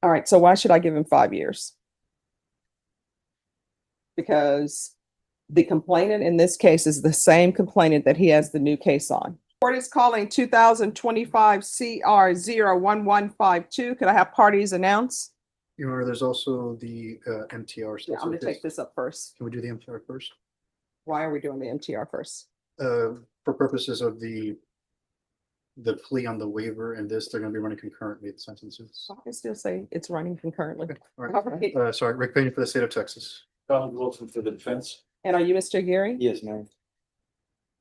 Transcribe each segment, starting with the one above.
All right, so why should I give him 5 years? Because the complainant in this case is the same complainant that he has the new case on. Court is calling 2025 CR 01152. Could I have parties announce? Your Honor, there's also the MTR. Yeah, I'm gonna take this up first. Can we do the MTR first? Why are we doing the MTR first? For purposes of the plea on the waiver and this, they're gonna be running concurrently at sentences. I can still say it's running concurrently. Okay, all All right. right. Sorry, Rick Payne for the state of Texas. Donald Wilson for the defense. And are you Mr. Aguirre? Yes, ma'am.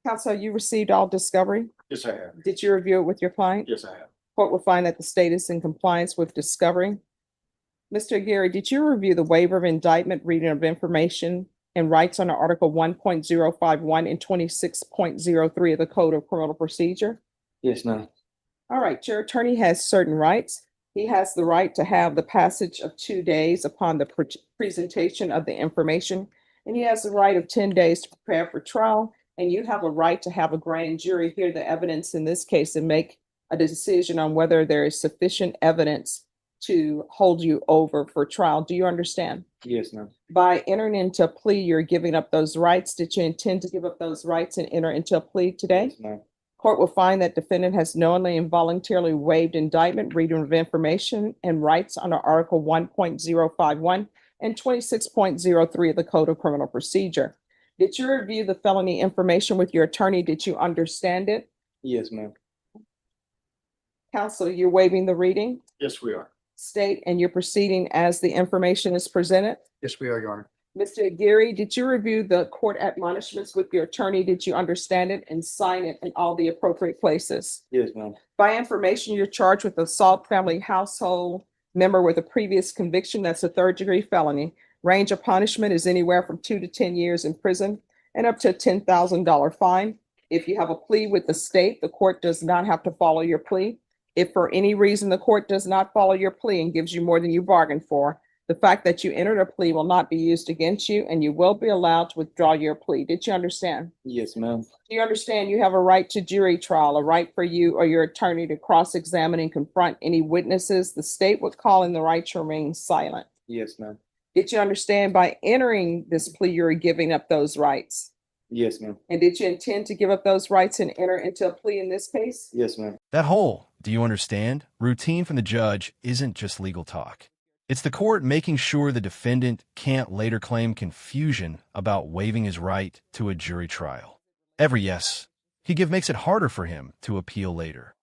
Counsel, you received all discovery? Yes, I have. Did you review it with your client? Yes, I have. Court will find that the state is in compliance with discovery. Mr. Aguirre, did you review the waiver of indictment, reading of information, and rights under Article 1.051 and 26.03 of the Code of Criminal Procedure? Yes, ma'am. All right, your attorney has certain rights. He has the right to have the passage of 2 days upon the presentation of the information, and he has the right of 10 days to prepare for trial, and you have a right to have a grand jury hear the evidence in this case and make a decision on whether there is sufficient evidence to hold you over for trial. Do you understand? Yes, ma'am. By entering into a plea, you're giving up those rights. Did you intend to give up those rights and enter into a plea today? Yes, ma'am. Court will find that defendant has knowingly and voluntarily waived indictment, reading of information, and rights under Article 1.051 and 26.03 of the Code of Criminal Procedure. Did you review the felony information with your attorney? Did you understand it? Yes, ma'am. Counsel, you're waiving the reading? Yes, we are. State, and you're proceeding as the information is presented? Yes, we are, Your Honor. Mr. Aguirre, did you review the court admonishments with your attorney? Did you understand it and sign it in all the appropriate places? Yes, ma'am. By information, you're charged with assault family household member with a previous conviction. That's a third-degree felony. Range of punishment is anywhere from 2 to 10 years in prison and up to a $10,000 fine. If you have a plea with the state, the court does not have to follow your plea. If for any reason the court does not follow your plea and gives you more than you bargained for, the fact that you entered a plea will not be used against you, and you will be allowed to withdraw your plea. Did you understand? Yes, ma'am. Do you understand you have a right to jury trial, a right for you or your attorney to cross-examine and confront any witnesses the state would call in the right to remain silent? Yes, ma'am. Did you understand by entering this plea, you're giving up those rights? Yes, ma'am. And did you intend to give up those rights and enter into a plea in this case? Yes, ma'am. That whole, do you understand, routine from the judge isn't just legal talk. It's the court making sure the defendant can't later claim confusion about waiving his right to a jury trial. Every yes he gives makes it harder for him to appeal later.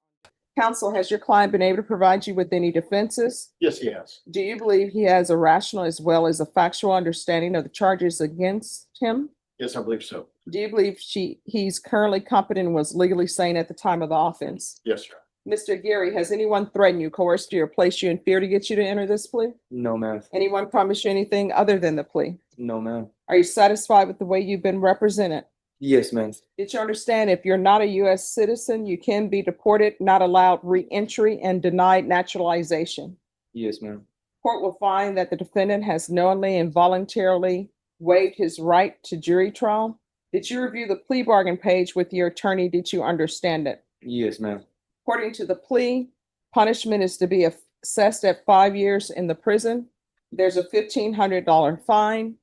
Counsel, has your client been able to provide you with any defenses? Yes, he has. Do you believe he has a rational as well as a factual understanding of the charges against him? Yes, I believe so. Do you believe he's currently competent and was legally sane at the time of the offense? Yes, sir. Mr. Aguirre, has anyone threatened you, coerced you, or placed you in fear to get you to enter this plea? No, ma'am. Anyone promised you anything other than the plea? No, ma'am. Are you satisfied with the way you've been represented? Yes, ma'am. Did you understand if you're not a U.S. citizen, you can be deported, not allowed re-entry, and denied naturalization? Yes, ma'am. Court will find that the defendant has knowingly and voluntarily waived his right to jury trial. Did you review the plea bargain page with your attorney? Did you understand it? Yes, ma'am. According to the plea, punishment is to be assessed at 5 years in the prison. There's a $1,500 fine.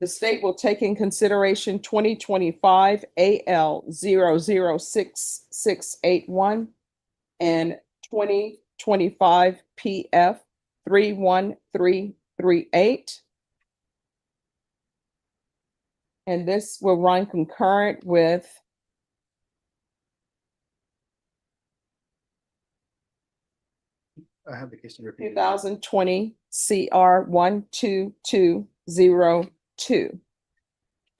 The state will take in consideration 2025 AL 006681 and 2025 PF 31338. And this will run concurrent with I have the case number. 2020 CR 12202.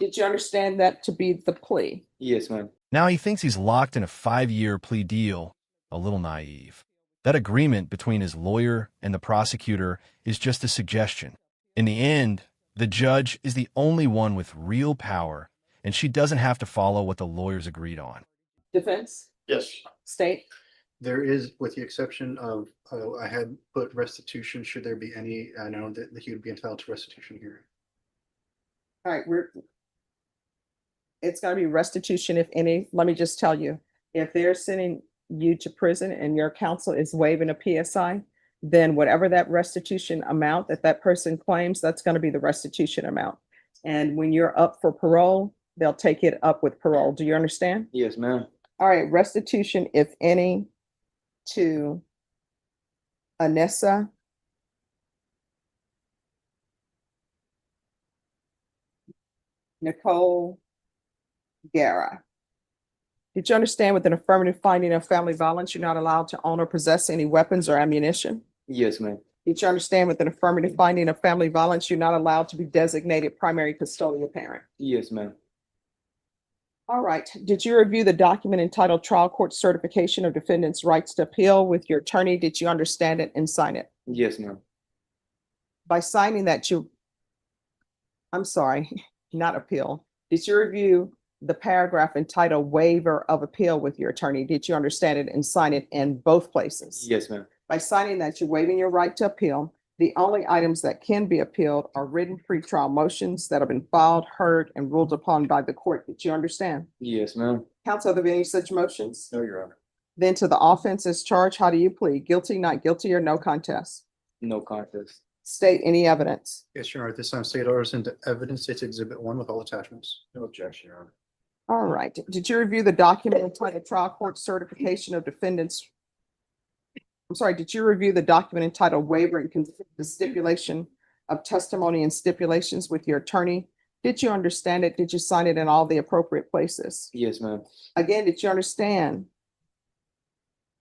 Did you understand that to be the plea? Yes, ma'am. Now he thinks he's locked in a 5-year plea deal, a little naive. That agreement between his lawyer and the prosecutor is just a suggestion. In the end, the judge is the only one with real power, and she doesn't have to follow what the lawyers agreed on. Defense? Yes. State? There is, with the exception of, I had put restitution, should there be any, I know that he would be entitled to restitution here. All right, it's gotta be restitution if any. Let me just tell you, if they're sending you to prison and your counsel is waiving a PSI, then whatever that restitution amount that that person claims, that's going to be the restitution amount. And when you're up for parole, they'll take it up with parole. Do you understand? Yes, ma'am. All right, restitution, if any, to Anessa Nicole Guerra. Did you understand with an affirmative finding of family violence, you're not allowed to own or possess any weapons or ammunition? Yes, ma'am. Did you understand with an affirmative finding of family violence, you're not allowed to be designated primary custodial parent? Yes, ma'am. All right. Did you review the document entitled Trial Court Certification of Defendant's Rights to Appeal with your attorney? Did you understand it and sign it? Yes, ma'am. By signing that I'm sorry, not appeal. Did you review the paragraph entitled Waiver of Appeal with your attorney? Did you understand it and sign it in both places? Yes, ma'am. By signing that, you're waiving your right to appeal. The only items that can be appealed are written pretrial motions that have been filed, heard, and ruled upon by the court. Did you understand? Yes, ma'am. Counsel, are there any such motions? No, Your Honor. Then to the offense as charged, how do you plead? Guilty, not guilty, or no contest? No contest. State any evidence. Yes, Your Honor. At this time, state orders into evidence. States Exhibit 1 with all attachments. No objection, Your Honor. All right. Did you review the document entitled Trial Court Certification of Defendants? I'm sorry, did you review the document entitled Waiver and the Stipulation of Testimony and Stipulations with your attorney? Did you understand it? Did you sign it in all the appropriate places? Yes, ma'am. Again, did you understand?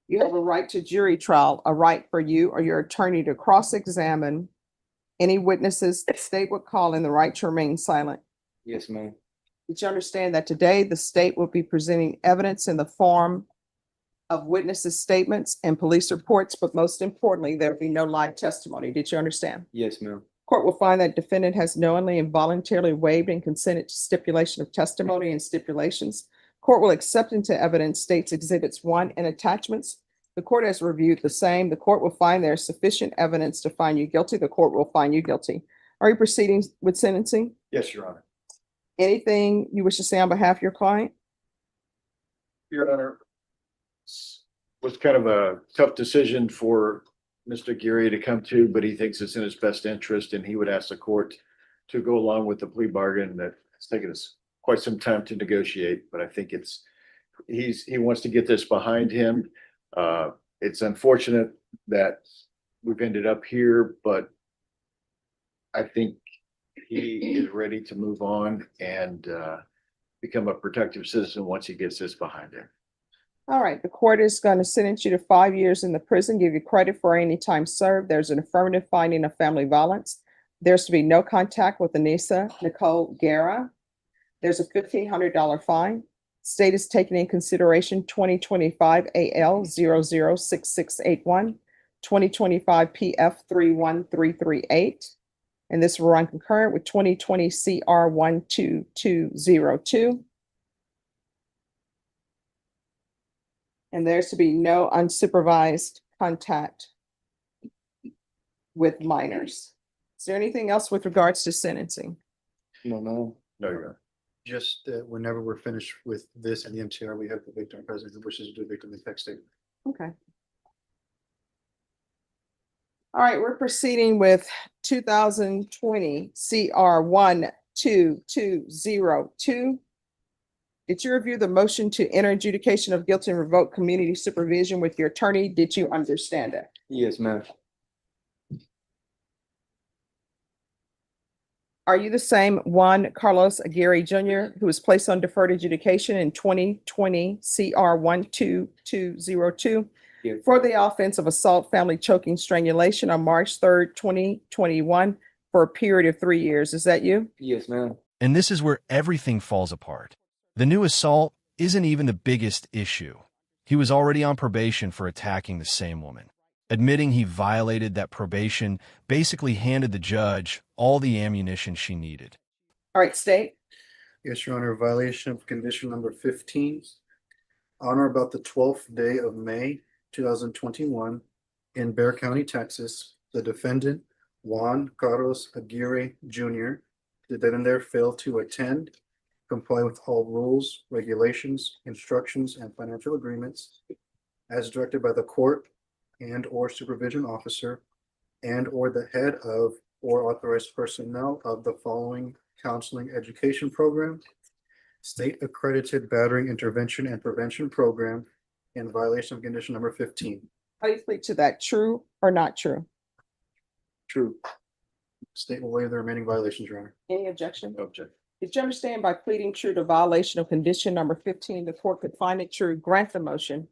You have a right to jury trial, a right for you or your attorney to cross-examine any witnesses the state would call and the right to remain silent. Yes, ma'am. Did you understand that today the state will be presenting evidence in the form of witnesses' statements and police reports, but most importantly, there'll be no live testimony? Did you understand? Yes, ma'am. Court will find that defendant has knowingly and voluntarily waived and consented to stipulation of testimony and stipulations. Court will accept into evidence states Exhibits 1 and attachments. The court has reviewed the same. The court will find there is sufficient evidence to find you guilty. The court will find you guilty. Are you proceeding with sentencing? Yes, Your Honor. Anything you wish to say on behalf of your client? Your Honor, was kind of a tough decision for Mr. Aguirre to come to, but he thinks it's in his best interest, and he would ask the court to go along with the plea bargain that it's taken us quite some time to negotiate, but I think he wants to get this behind him. It's unfortunate that we've ended up here, but I think he is ready to move on and become a productive citizen once he gets this behind him. All right, the court is going to sentence you to 5 years in the prison, give you credit for any time served. There's an affirmative finding of family violence. There's to be no contact with Anessa Nicole Guerra. There's a $1,500 fine. State is taking in consideration 2025 AL 006681, 2025 PF 31338. And this will run concurrent with 2020 CR 12202. And there's to be no unsupervised contact with minors. Is there anything else with regards to sentencing? No, ma'am. No, Your Honor. Just whenever we're finished with this and the MTR, we have the victim present who wishes to do victim impact statement. Okay. All right, we're proceeding with 2020 CR 12202. Did you review the motion to enter adjudication of guilty and revoke community supervision with your attorney? Did you understand it? Yes, ma'am. Are you the same Juan Carlos Aguirre Jr. who was placed on deferred adjudication in 2020 CR 12202 Yes. for the offense of assault, family choking, strangulation on March 3rd, 2021 for a period of 3 years? Is that you? Yes, ma'am. And this is where everything falls apart. The new assault isn't even the biggest issue. He was already on probation for attacking the same woman. Admitting he violated that probation basically handed the judge all the ammunition she needed. All right, state. Yes, Your Honor, violation of condition number 15. On or about the 12th day of May 2021 in Bexar County, Texas, the defendant, Juan Carlos Aguirre Jr., did then and there fail to attend, comply with all rules, regulations, instructions, and financial agreements as directed by the court and or supervision officer and or the head of or authorized personnel of the following counseling education program, state accredited battering intervention and prevention program in violation of condition number 15. How do you plead to that? True or not true? True. State will waive the remaining violations, Your Honor. Any objection? Object. Did you understand by pleading true to violation of condition number 15, the court could find it true, grant the motion,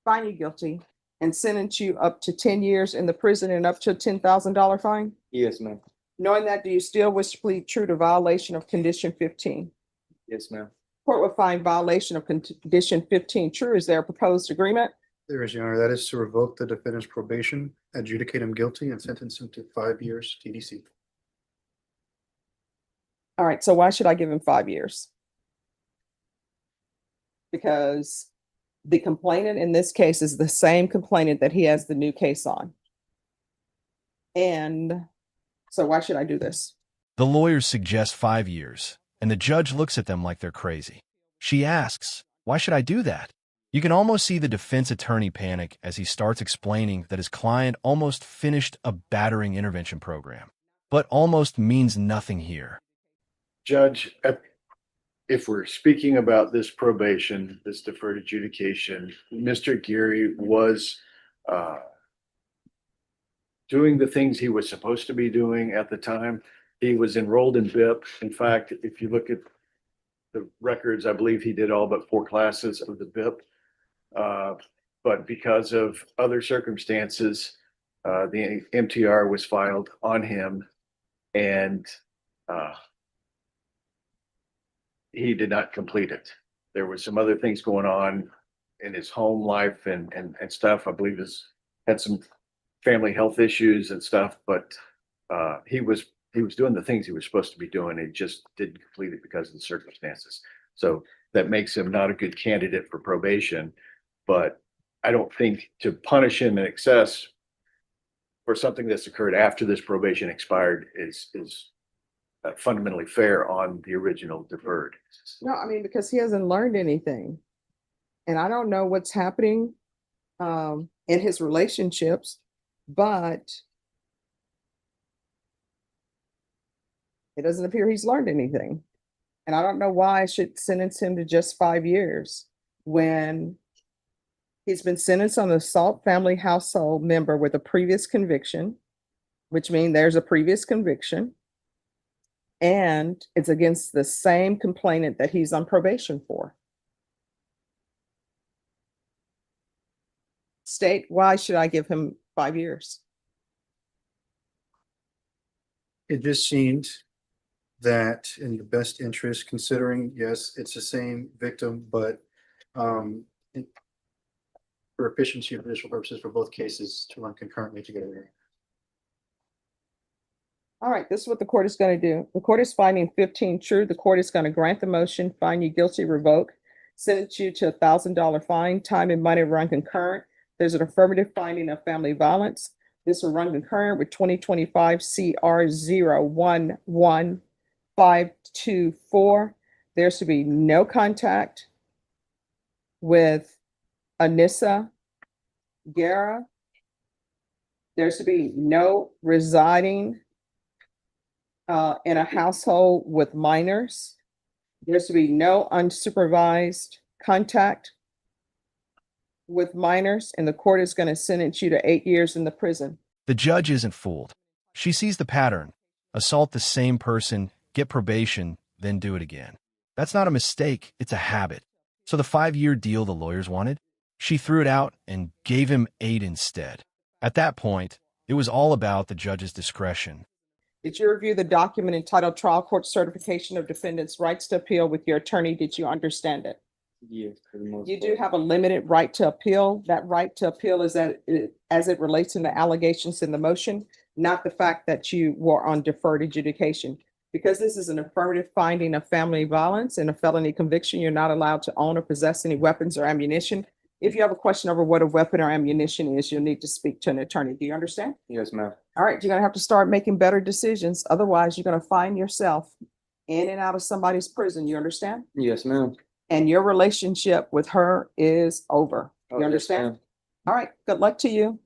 find you guilty, and sentence you up to 10 years in the prison and up to a $10,000 fine? Yes, ma'am. Knowing that, do you still wish to plead true to violation of condition 15? Yes, ma'am. Court will find violation of condition 15 true. Is there a proposed agreement? There is, Your Honor. That is to revoke the defendant's probation, adjudicate him guilty, and sentence him to 5 years TDC. All right, so why should I give him 5 years? Because the complainant in this case is the same complainant that he has the new case on. And so why should I do this? The lawyers suggest 5 years, and the judge looks at them like they're crazy. She asks, "Why should I do that?" You can almost see the defense attorney panic as he starts explaining that his client almost finished a battering intervention program. But almost means nothing here. Judge, if we're speaking about this probation, this deferred adjudication, Mr. Geary was doing the things he was supposed to be doing at the time. He was enrolled in BIP. In fact, if you look at the records, I believe he did all but 4 classes of the BIP. But because of other circumstances, the MTR was filed on him, and he did not complete it. There was some other things going on in his home life and stuff. I believe had some family health issues and stuff, but he was doing the things he was supposed to be doing. He just didn't complete it because of the circumstances. So that makes him not a good candidate for probation. But I don't think to punish him in excess for something that's occurred after this probation expired is fundamentally fair on the original deferred. No, I mean, because he hasn't learned anything. And I don't know what's happening in his relationships, but it doesn't appear he's learned anything. And I don't know why I should sentence him to just 5 years when he's been sentenced on an assault family household member with a previous conviction, which means there's a previous conviction. And it's against the same complainant that he's on probation for. State, why should I give him 5 years? It just seemed that in the best interest, considering, yes, it's the same victim, but for efficiency of judicial purposes for both cases to run concurrently together. All right, this is what the court is going to do. The court is finding 15 true. The court is going to grant the motion, find you guilty, revoke, sentence you to $1,000 fine, time and money run concurrent. There's an affirmative finding of family violence. This will run concurrent with 2025 CR 011524. There should be no contact with Anissa Guerra. There should be no residing in a household with minors. There should be no unsupervised contact with minors, and the court is going to sentence you to 8 years in the prison. The judge isn't fooled. She sees the pattern. Assault the same person, get probation, then do it again. That's not a mistake, it's a habit. So the 5-year deal the lawyers wanted, she threw it out and gave him 8 instead. At that point, it was all about the judge's discretion. Did you review the document entitled Trial Court Certification of Defendant's Rights to Appeal with your attorney? Did you understand it? Yes, for the most You do part. have a limited right to appeal. That right to appeal is that as it relates to the allegations in the motion, not the fact that you were on deferred adjudication. Because this is an affirmative finding of family violence and a felony conviction, you're not allowed to own or possess any weapons or ammunition. If you have a question over what a weapon or ammunition is, you'll need to speak to an attorney. Do you understand? Yes, ma'am. All right, you're gonna have to start making better decisions. Otherwise, you're gonna find yourself in and out of somebody's prison. You understand? Yes, ma'am. And your relationship with her is over. Oh, You yes, understand? ma'am. All right, good luck to you.